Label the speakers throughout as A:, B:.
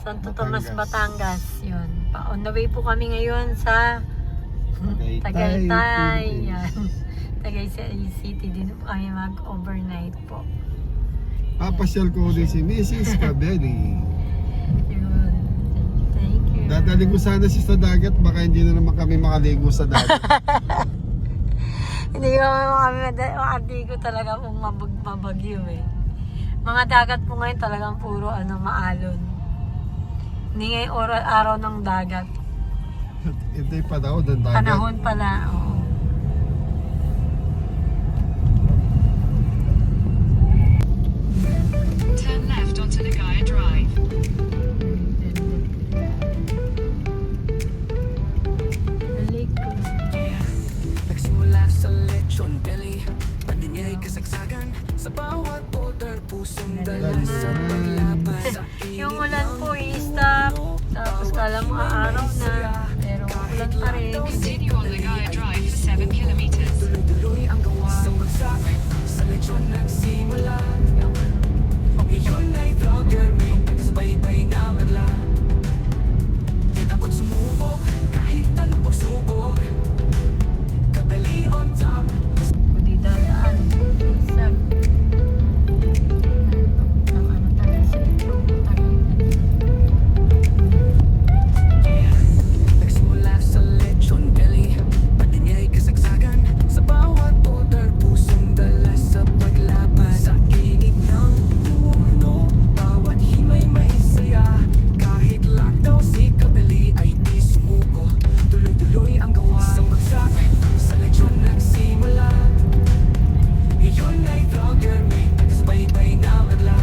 A: Santo Tomas, Batangas. Yun. On the way po kami ngayon sa Tagaytay. Yan. Tagaytay City din po kami mag-overnight po.
B: Papasyal ko din si Mrs. Cabelli.
A: Yun. Thank you.
B: Dadali ko sana siya sa dagat, baka hindi na naman kami makaligo sa dagat.
A: Hindi ko talaga kung mabagyo eh. Mga dagat po ngayon talagang puro maalon. Hindi ngayon araw ng dagat.
B: Hindi pa daw ng dagat.
A: Panahon pala, oo.
C: Turn left onto Nagaya Drive.
D: Nagsimula sa lechon belly, paninyay kasagsagan, sa bawat order pusong dala sa paglaban.
A: Yung ulan po i-stop, tapos kala mo araw na, pero ulan pa rin.
C: Continue on Nagaya Drive for 7 kilometers.
D: Tuloy-tuloy ang gawa sa bagsak, sa lechon nagsimula. Ang iyon ay vlogger, may sabay-bay na madla. Di takot sumubok, kahit anong pagsubok. Kabali on top.
A: Hindi dadaan. Isag. Ang tagal sa ito.
D: Nagsimula sa lechon belly, paninyay kasagsagan, sa bawat order pusong dala sa paglaban. Sa init ng puno, bawat himay may saya. Kahit lockdown si Kabeli ay di sumuko. Tuloy-tuloy ang gawa sa bagsak, sa lechon nagsimula. Iyon ay vlogger, may tagasabay-bay na madla.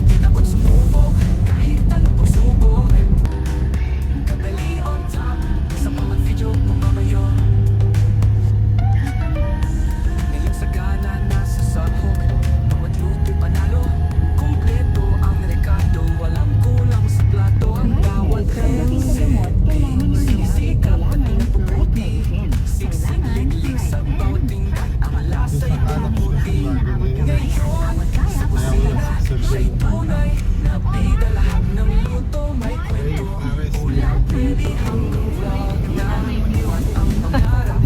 D: Di takot sumubok, kahit anong pagsubok. Kabali on top, sa mga video pumamayo. Ngayon sa gana, nasa sahog, bawat luto'y panalo. Kumpleto ang rekado, walang kulang sa plato. Ang bawat recipe, sinisikap at pinupuputi. Siksik-liklik sa bawat tingkat, ang alasa'y pumuputi. Ngayon, sa kusina, siya'y tunay na bida. Lahat ng luto may kwento, mula pwede hanggang vlog. Naiiwan ang pangarap,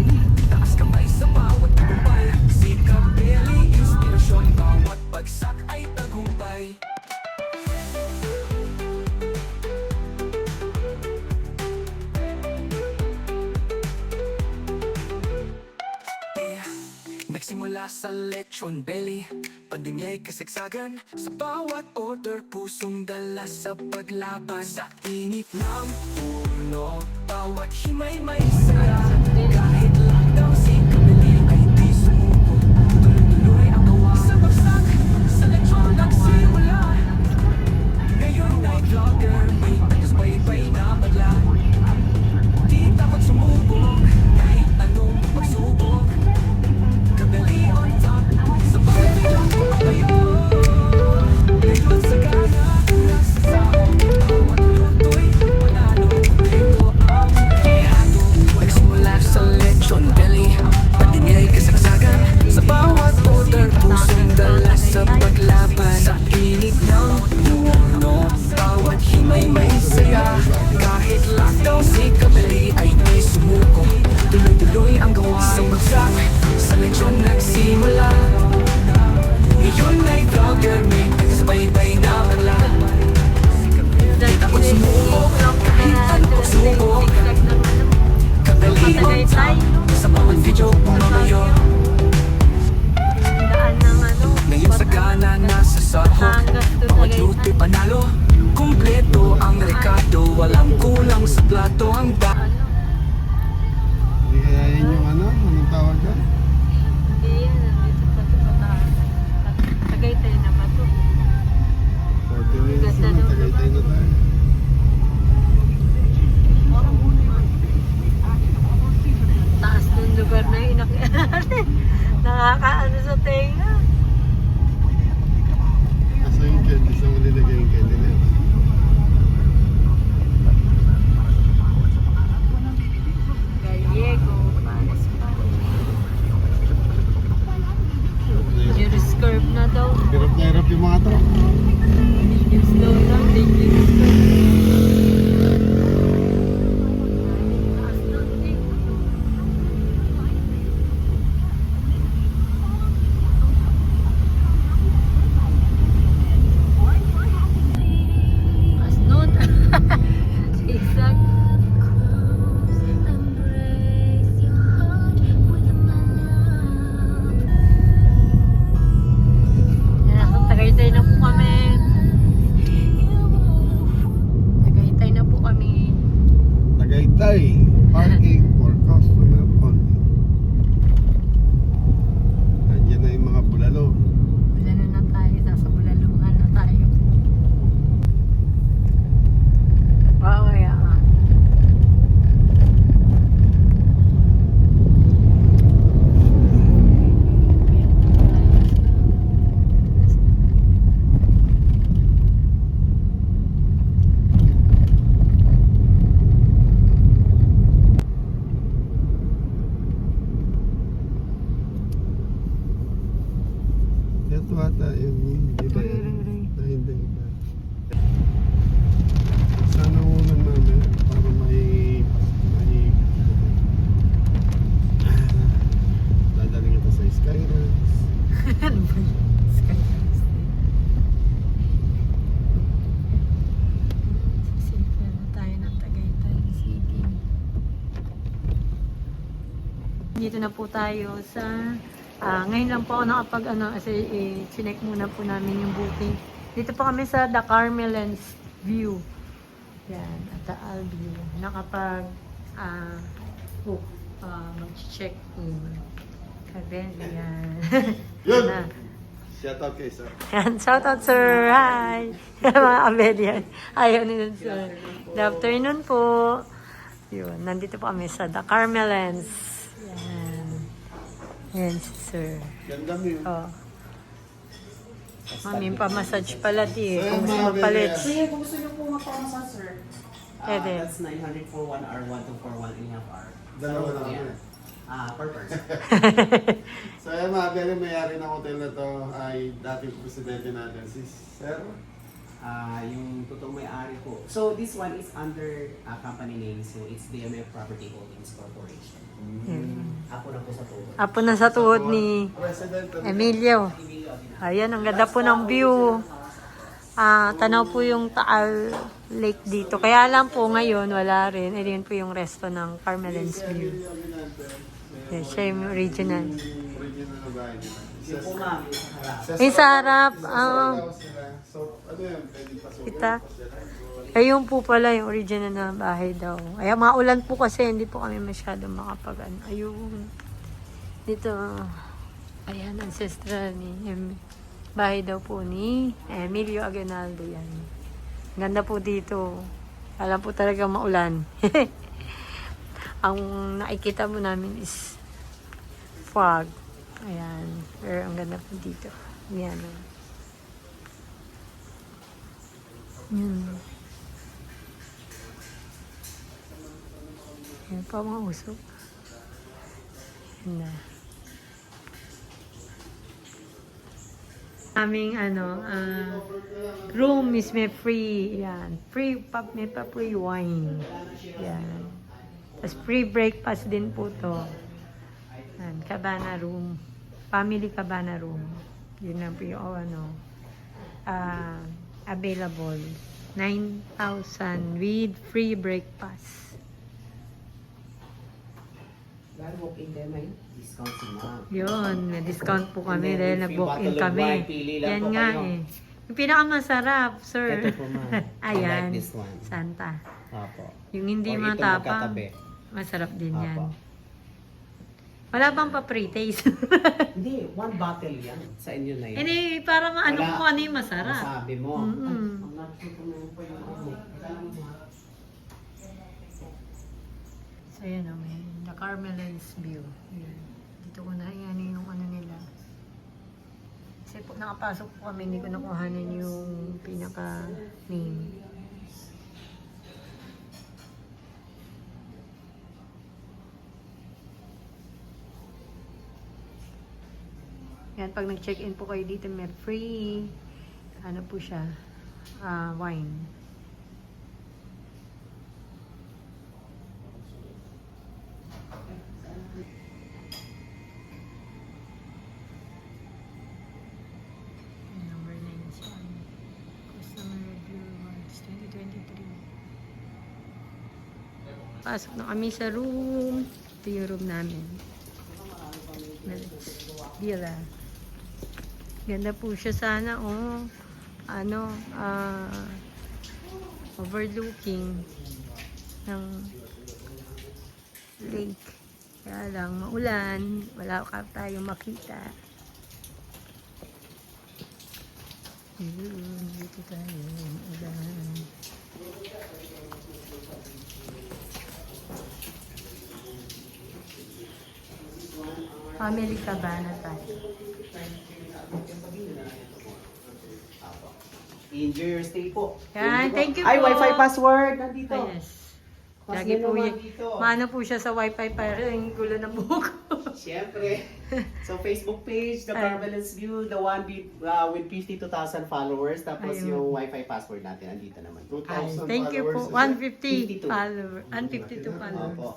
D: taas kamay sa bawat tagumpay. Si Kabeli, inspirasyon, bawat bagsak ay tagumpay. Nagsimula sa lechon belly, pandinyay kasagsagan, sa bawat order pusong dala sa paglaban. Sa init ng puno, bawat himay may saya. Kahit lockdown si Kabeli ay di sumuko. Tuloy-tuloy ang gawa sa bagsak, sa lechon nagsimula. Ngayon ay vlogger, may tagasabay-bay na madla. Di takot sumubok, kahit anong pagsubok. Kabeli on top, sa bawat video pumamayo. Ngayon sa gana, nasa sahog, bawat luto'y panalo. Kumpleto ang rekado. Nagsimula sa lechon belly, paninyay kasagsagan, sa bawat order pusong dala sa paglaban. Sa init ng puno, bawat himay may saya. Kahit lockdown si Kabeli ay di sumuko. Tuloy-tuloy ang gawa sa bagsak, sa lechon nagsimula. Iyon ay vlogger, may tagasabay-bay na madla. Di takot sumubok, kahit anong pagsubok. Kabeli on top, sa bawat video pumamayo.
A: Daan ng
D: Ngayon sa gana, nasa sahog, bawat luto'y panalo. Kumpleto ang rekado, walang kulang sa plato. Ang
B: Hindi kaya yun yung anong tawag doon?
A: Hindi yan. Nandito pa ito pataas. Tagaytay na ba ito?
B: 40 minutes na, Tagaytay na tayo.
A: Taas ng lugar na yun. Nakakaano sa tenga.
B: Kasi yung candy sa maliligaw.
A: dito na po tayo sa ngayon lang po ako nakapag kasi chinek muna po namin yung booking. Dito po kami sa The Carmelens View. Yan, at the View. Nakapag book, mag-check in. Kaben, yan.
B: Yun!
A: Na.
B: Shout out kay sir.
A: Yan, shout out sir. Hi. Mga Abelian. Ayaw nila sir. Good afternoon po. Yun, nandito po kami sa The Carmelens. Yan. Yan si sir.
B: Ganda mo yun.
A: Oh. Mami, pa-massage pala di.
B: Sir,
A: Kung gusto
B: mga
A: magpalit.
B: Abelian.
E: Sige, kung gusto nyo po magpamasa, sir.
A: Pwede.
E: That's 900 for 1 hour, 1 for 1.5 hour.
B: Dalawa na
E: yeah.
B: kami.
E: Per person.
B: So ayan mga Abelian, may-ari ng hotel na to ay dating presidente natin, si Sir.
E: Yung totoong may-ari po. So, this one is under company name. So, it's DMF Property Holdings Corporation. Ako na po sa total.
A: Apo na sa tuhod ni
B: President.
A: Emilio. Ayan, ang ganda po ng view. Tanaw po yung Taal Lake dito. Kaya lang po ngayon, wala rin. Ayun po yung resto ng Carmelens View. Yes, siya yung original.
B: Original na bahay nila.
E: Yung po ma'am, yung sa harap.
A: Yung sa harap,
B: So, ano yan? Pwede pasok.
A: kita. Ayun po pala yung original na bahay daw. Ay, maulan po kasi hindi po kami masyadong ayun. Dito, ayan, ancestral ni bahay daw po ni Emilio Aguinaldo yan. Ganda po dito. Alam po talaga maulan. Ang nakikita mo namin is fog. Ayan. Pero ang ganda po dito. Ayan. Yan. Yan pa mga usok. Yan na. Aming room is may free. Yan. May pa free wine. Yan. Tapos free breakfast din po to. Yan. Cabana room. Family cabana room. Yun lang po yung available. 9,000 with free breakfast.
E: Lalo walk-in kayo may discount si ma'am.
A: Yun, may discount po kami
E: And then,
A: dahil
E: free
A: nag-walk-in
E: bottle of
A: kami.
E: wine, pili lang
A: Yan
E: po
A: nga
E: kayo.
A: eh. Yung pinakamasarap, sir.
E: Ito po ma'am. I
A: Ayan.
E: like this one.
A: Santa.
E: Opo.
A: Yung hindi
E: Or ito
A: matapang,
E: magkatabi.
A: masarap din yan.
E: Opo.
A: Wala bang pa pre-taste?
E: Hindi, one bottle yan. Sa inyo na yun.
A: Hindi, para maano
E: Wala.
A: ko ano yung masarap.
E: Masabi mo.
A: Mm-mm.
E: Ay, I'm not sure kung meron pa yung ano.
A: So yan o, may The Carmelens View. Yan. Dito ko na yan yung ano nila. Kasi po nakapasok po kami, hindi ko nakuhanan yung pinaka name. Yan, pag nag-check-in po kayo dito, may free, ano po siya, wine. Number 9 siya. Customer Review Awards 2023. Pasok na kami sa room. Ito yung room namin. Dila. Ganda po siya sana, oh. Overlooking ng lake. Kaya lang, maulan. Wala ka tayong makita. Yun, dito tayo. Maulan. Family cabana tayo.
E: Enjoy your stay po.
A: Yan, thank you
E: Ay,
A: po.
E: Wi-Fi password. Nandito.
A: Oh, yes.
E: Mas
A: Lagi po
E: naman
A: yan.
E: dito.
A: Maano po siya sa wifi para yung gulo ng buhok ko.
E: Siyempre. So, Facebook page, The
A: Ay.
E: Carmelens View, the one with 52,000 followers. Tapos
A: Ayun.
E: yung Wi-Fi password natin, andito naman.
B: 2,000
A: Thank you po.
B: followers.
A: 150
E: 52.
A: follower. 152 followers.
E: Opo.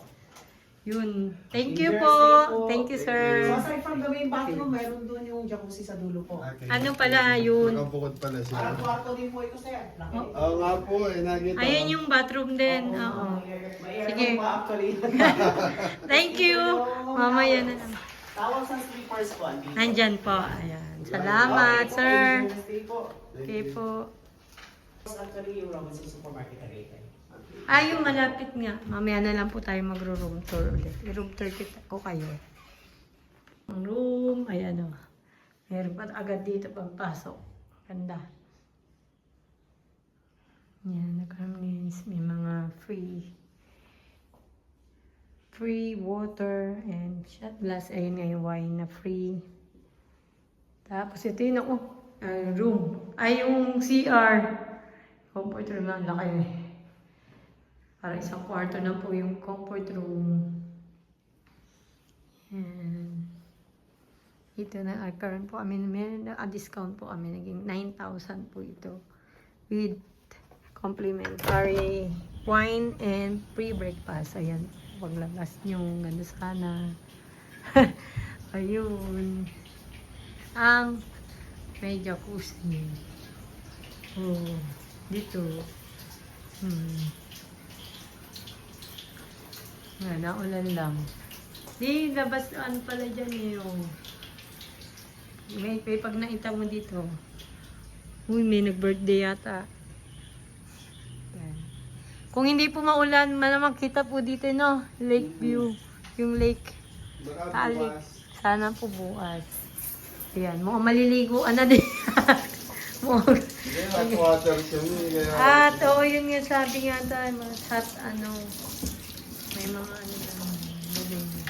A: Yun. Thank you
E: Thursday
A: po. Thank you, sir.
E: So aside from the main bathroom, meron doon yung jacuzzi sa dulo po.
B: Okay.
A: Ano pala yun?
B: Nakabukod pala siya.
E: Parang kwarto din po ito, sir. Laki.
B: Oo nga po eh, nakita.
A: Ayan yung bathroom din. Oo.
E: May
A: Sige.
E: aircon pa actually.
A: Thank you. Mamaya na lang.
E: Tawag sa sleepers po. andito.
A: Nandyan po. Ayan. Salamat,
E: Okay po,
A: sir.
E: Thursday po.
A: Okay po.
E: Actually, yung Robinson Supermarket Tagaytay.
A: Yung malapit nga. Mamaya na lang po tayo magro-room tour ulit. I-room tour kita ko kayo. Ang room, ayan o. Meron pa agad dito pagpasok. Ganda. Yan, nag-harmonies. May mga free water and shot glass. Ayun nga yung wine na free. Tapos ito yun ako. Room. Yung CR. Comfort room lang. Laki. Para isang kwarto na po yung comfort room. Yan. Ito na, current po kami, may discount po kami, naging 9,000 po ito. With complimentary wine and free breakfast. Ayan, paglabas nyo, ganda sana. Ayun. Ang may jacuzzi. Oh, dito. Nga, naulan lang. Di, labas ano pala dyan yung... May pag nakita mo dito. Uy, may nag-birthday yata. Yan. Kung hindi po maulan, malamang kita po dito, no? Lake view. Yung lake.
B: Baka
A: Talik.
B: bukas.
A: Sana po bukas. Ayan, mukhang maliliguan na din. Mukhang...
B: Hindi, hot water siya.
A: At, oo, yun nga sabi nga tayo, mga hot, may mga bagay na.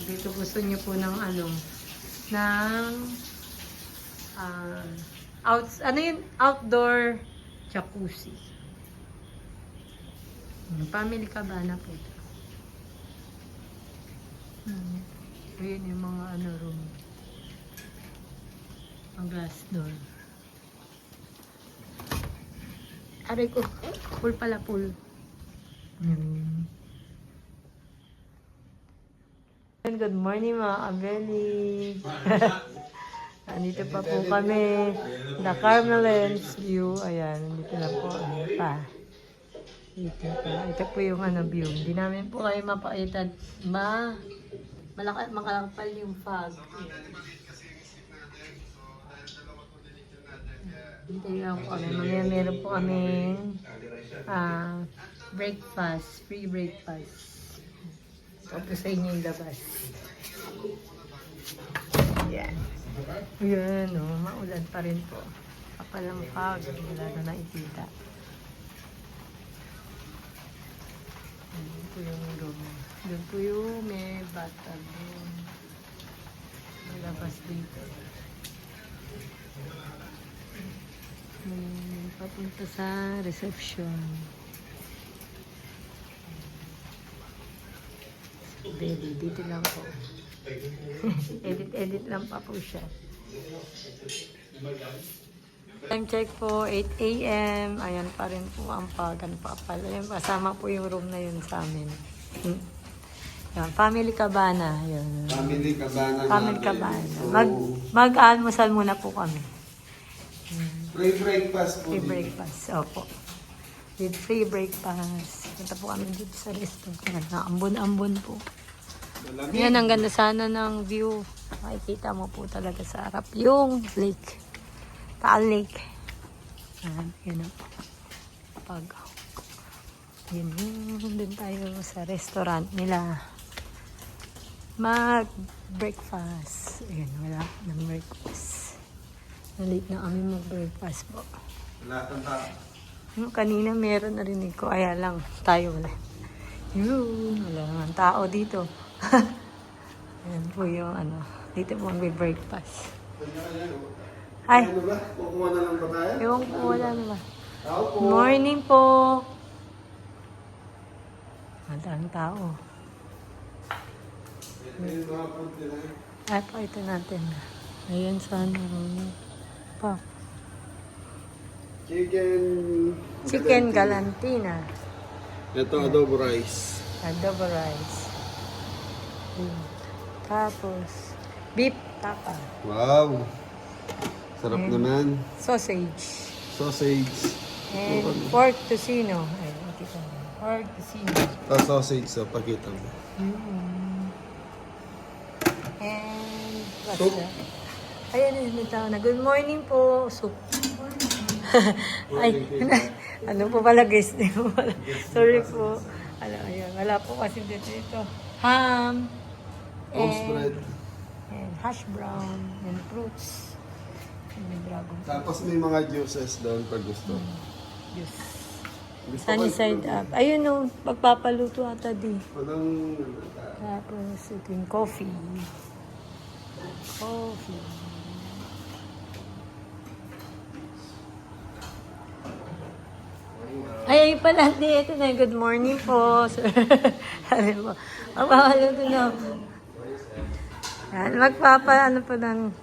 A: Dito gusto niyo po ng outdoor jacuzzi. Family cabana po ito. Ayun yung mga room. Ang glass door. Aray ko, pool pala, pool. Good morning mga kabeli. Andito pa po kami. The Carmelens view. Ayan, nandito na po. Pa. Dito pa. Ito po yung view. Hindi namin po kayo mapaitan. Makalakapal yung fog. Dito lang po kami. Mamaya meron po kami breakfast. Free breakfast. Tapos sa inyo yung labas. Yan. Yan, maulan pa rin po. Kapalang fog. Wala na nakikita. Doon po yung room. Doon po yung may bathtub doon. May labas dito. Papunta sa reception. Baby, dito lang po. Edit lang pa po siya. Time check po, 8 a.m. Ayan pa rin po ang pagpapal. Ayan, kasama po yung room na yun sa amin. Yan, family cabana. Yun.
B: Family cabana.
A: Family
B: natin.
A: cabana.
B: So,
A: Mag-almusal muna po kami.
B: free breakfast po.
A: Free
B: dito.
A: breakfast. Opo. With free breakfast. Punta po kami dito sa restaurant. Ambon-ambon po.
B: Malamig.
A: Yan, ang ganda sana ng view. Makikita mo po talaga sa harap yung lake. Taal Lake. Yan po. Yun din tayo sa restaurant nila. Mag-breakfast. Ayan, wala ng breakfast. Late na kami mag-breakfast po.
B: Lahat ng tao.
A: Kanina meron narinig ko. Kaya lang, tayo wala. Yun, wala naman tao dito. Ayan po yung dito po mag-breakfast. Ay,
B: Ano ba? Kukuha na lang ba tayo?
A: ewan ko wala naman.
B: Tao po.
A: Morning po. Ang daming tao.
B: Ayun, mga food nila.
A: Ay, pakita natin. Ayan sana. Pa.
B: Chicken.
A: Chicken galantina.
B: Ito, adobo rice.
A: Adobo rice. Tapos, beef tapa.
B: Wow! Sarap naman.
A: Sausage.
B: Sausage.
A: And pork tocino. Ay, nakita mo. Pork tocino.
B: Sausage sa pakita mo.
A: And what's
B: Soup.
A: that? Ayan, may tao na. Good morning po. Soup. Ay, ano po pala guys? Di po pala. Sorry po. Ayan, wala po kasi dito. Ham.
B: Toast bread.
A: And hash brown. And fruits. And may dragon.
B: Tapos may mga juices doon pag gusto.
A: Juice.
B: Gusto
A: Sunny
B: ko-
A: side up. Ayun o, pagpapaluto ata di.
B: Walang...
A: Tapos ito yung coffee. Coffee. Ay, pala, di. Ito na. Good morning po, sir. Sabi mo, magpapaluto na ako. Yan, ano po ng,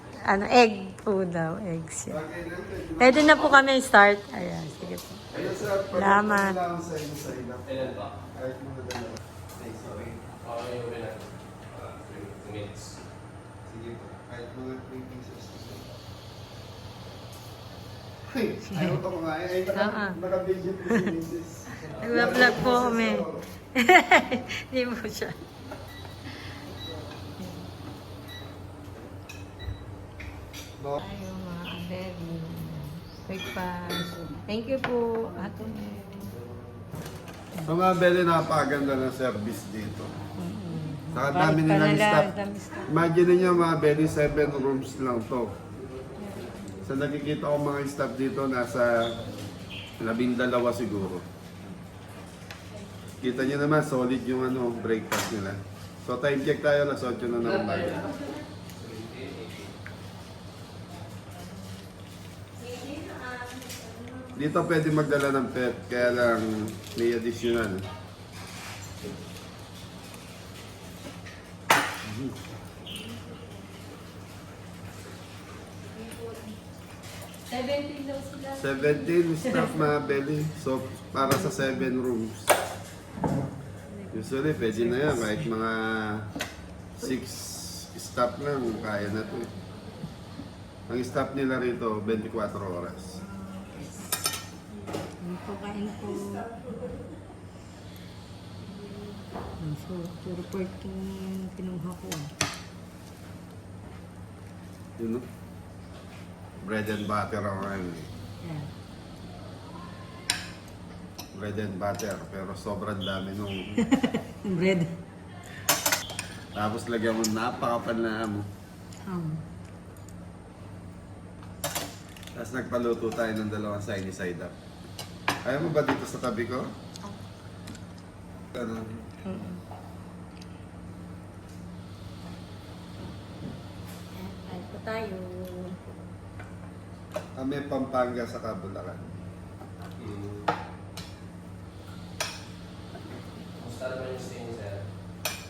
A: egg po daw. Eggs yan. Pwede na po kami start. Ayan, sige po.
B: Ayun sir, pag
A: Salamat.
B: lang sa inyo sa ina. Kahit mga dalawa. Sige po. Kahit mga 3 pieces. Ay, ayaw ko mga ay naka-video po si Mrs.
A: Nag-vlog po kami. Hindi po siya.
B: No?
A: Ayaw mga very breakfast. Thank you po, Ato.
B: Mga bele, napakaganda ng service dito. Saka
A: Balik
B: dami
A: pa
B: nilang
A: nila,
B: staff.
A: dami staff.
B: Imagine niyo mga bele, 7 rooms lang to. Sa nakikita ko mga staff dito, nasa 12 siguro. Kita niyo naman, solid yung breakfast nila. So time check tayo, alas 8 na ng umaga. Dito pwede magdala ng pet, kaya lang may additional.
A: daw sila.
B: 17 staff mga belly. So, para sa 7 rooms. Usually, pwede na yan. Kahit mga 6 staff lang, kaya na to. Ang staff nila rito, 24 oras.
A: Ano po, kain po. So, puro pork yung kinuha ko.
B: You know? Bread and butter ako ngayon.
A: Yeah.
B: Bread and butter, pero sobrang dami nung...
A: Bread.
B: Tapos lagyan mo napakapanlaan mo. Tapos nagpaluto tayo ng 2 sunny side up. Ayaw mo ba dito sa tabi ko? Ano?
A: Kain po tayo.
B: May Pampanga sa Bulacan.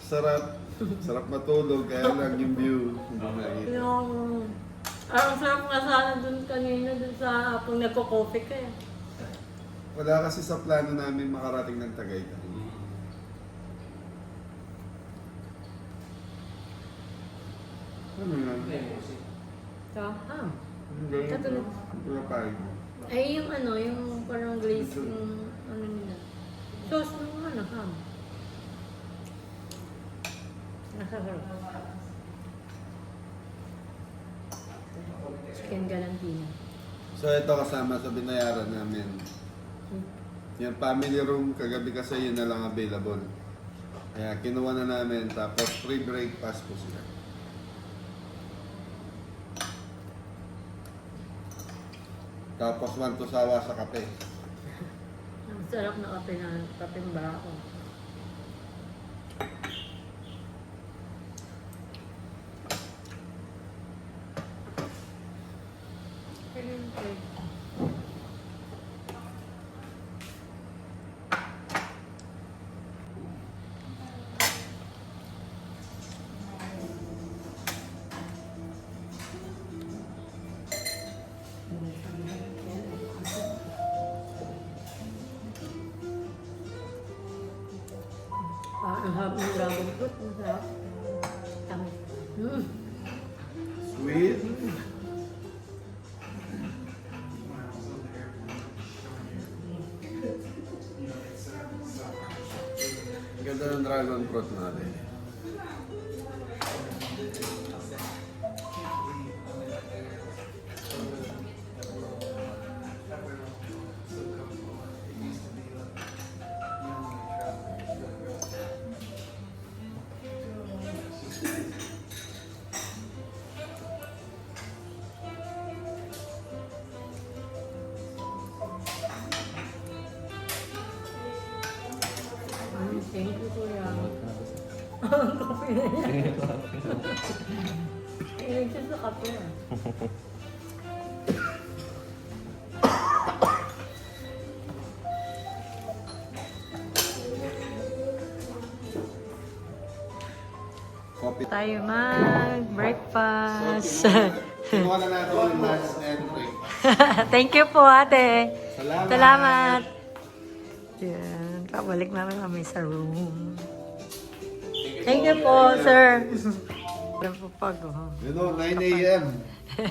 B: Sarap. Sarap matulog, kaya lang yung view. Hindi nakita.
A: Yung... ang sarap nga sana dun kanina, dun sa pag nagko-coffee ka eh.
B: Wala kasi sa plano namin makarating ng Tagaytay. Ano yan?
A: So,
B: Hindi.
A: Katulad.
B: Wala pa rin.
A: ay yung yung parang glaze yung nila. Sauce ng ham. Nakasarap. Chicken galantina.
B: So ito kasama sa binayaran namin. Yung family room, kagabi kasi yun na lang available. Kaya kinuha na namin, tapos free breakfast po sila. Tapos 1 to sawa sa kape.
A: Ang sarap na kapeng bako. Ang hap ng dragon fruit. Ang sarap. Tamis.
B: Sweet. Ganda ng dragon fruit natin.
A: Thank you, Kuya. Kape. Sa kape.
B: Coffee.
A: Tayo mag-breakfast.
B: Kinuha na natin yung lunch and break.
A: Thank you po, ate.
B: Salamat.
A: Salamat. Yan. Pabalik namin kami sa room. Thank you po, sir. Pag, oh.
B: You know, 9 a.m.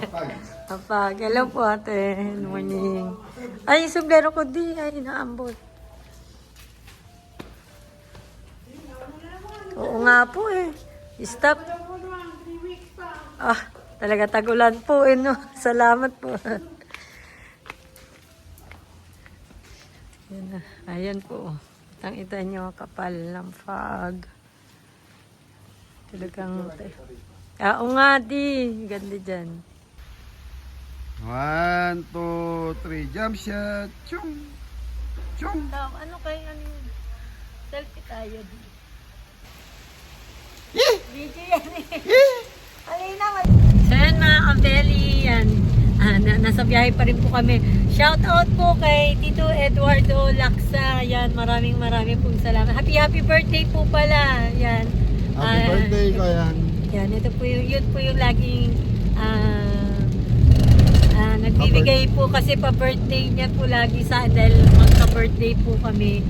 B: Pag.
A: Kapag. Hello po, ate. Good morning. Ay, yung sombrero ko di. Ay, naambot. Oo nga po eh. Stop. Ah, talaga tagulan po eh, no? Salamat po. Yan na. Ayan po. Itang-ita nyo, kapal ng fog. Talagang... Oo nga, di. Ganda dyan.
B: 1, 2, 3, jump shot. Chung. Chung.
A: Ano kayo, selfie tayo. Video yan eh. Alina, so yan mga kabeli, yan. Nasa biyahe pa rin po kami. Shout out po kay Tito Eduardo Laksa. Yan, maraming pong salamat. Happy birthday po pala. Yan.
B: Happy birthday ko yan.
A: Yan, ito po yung, yun po yung laging nagbibigay po kasi pa-birthday niya po lagi sa dahil magka-birthday po kami.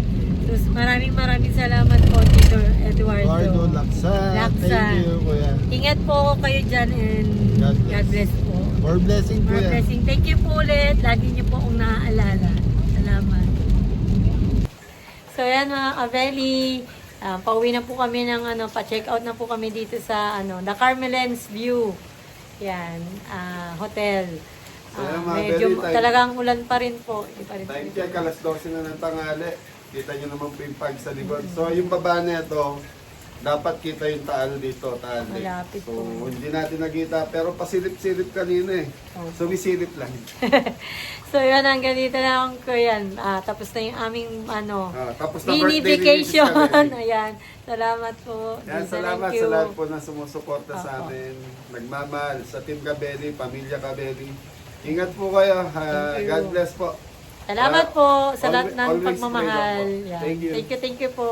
A: So, maraming salamat po, Tito Eduardo.
B: Laksa.
A: Thank
B: you, kuya.
A: Ingat po kayo dyan and God bless po.
B: More blessing,
A: More blessing. Thank you po ulit. Lagi niyo po akong naaalala. Salamat. So yan mga kabeli. Pauwi na po kami ng pa-check out na po kami dito sa The Carmelens View. Yan, hotel.
B: So yan, mga
A: Medyo
B: kabeli,
A: talagang ulan pa rin po. Di pa rin
B: Time
A: po.
B: check, alas 12 na ng tanghali. Kita nyo naman po yung pag sa likod. So yung baba na ito, dapat kita yung taal dito, taal.
A: Malapit
B: So
A: po.
B: hindi natin nakita, pero pasilip-silip kanina eh. So wisilip lang.
A: So yun, hanggang dito na lang ko yan. Tapos na yung aming
B: Tapos na
A: mini
B: birthday
A: vacation.
B: releases kami.
A: Ayan. Salamat po.
B: Yan,
A: Thank
B: salamat
A: you.
B: sa lahat po na sumusuporta sa
A: Opo.
B: amin. Nagmamahal sa Team Kabeli, Pamilya Kabeli. Ingat po kayo.
A: Thank you.
B: God bless po.
A: Salamat po sa lahat ng
B: Always
A: pagmamahal.
B: pray lang po.
A: Yan.
B: Thank you.
A: Thank you po.